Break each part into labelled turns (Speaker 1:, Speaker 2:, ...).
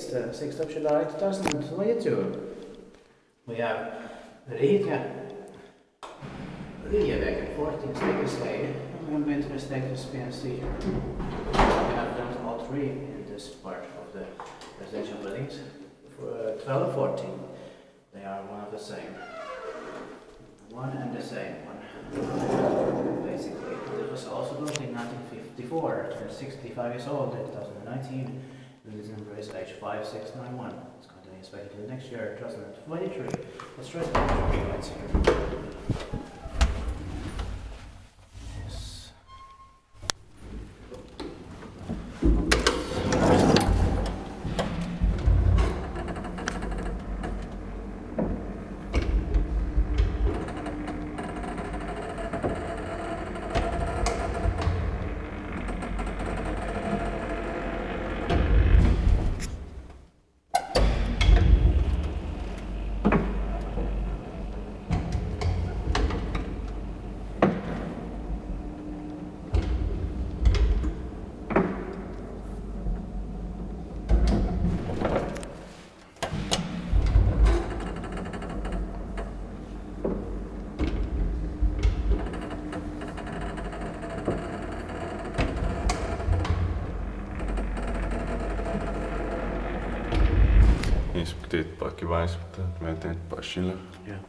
Speaker 1: It's the 6th of July 2022. We have Riihitie, 14 Stekkeslade. I'm going to the Stekke's PNC here. We have them all three in this part of the residential buildings. For 12 and 14, they are one of the same. One and the same one. Basically, it was also built in 1954. They're 65 years old in 2019. And this number is H5691. It's going to be inspected till next year, 2023. Let's try to get the lights here. Yes.
Speaker 2: Inspekteert pakje wijs met het pasje.
Speaker 1: Ja.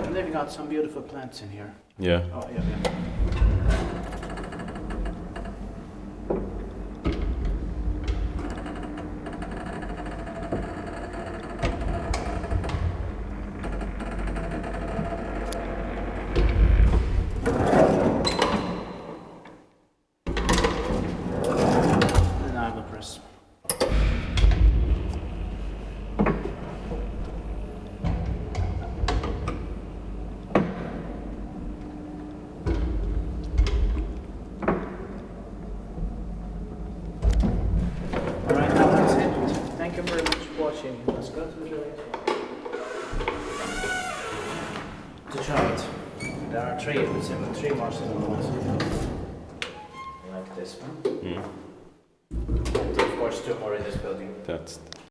Speaker 1: And they've got some beautiful plants in here.
Speaker 2: Yeah.
Speaker 1: Oh, yeah. Press. Alright, now that's it. Thank you very much for watching. Let's go to the next one. To try it. There are three more similar ones. Like this one.
Speaker 2: Mm.
Speaker 1: And of course 2 more in this building.
Speaker 2: That's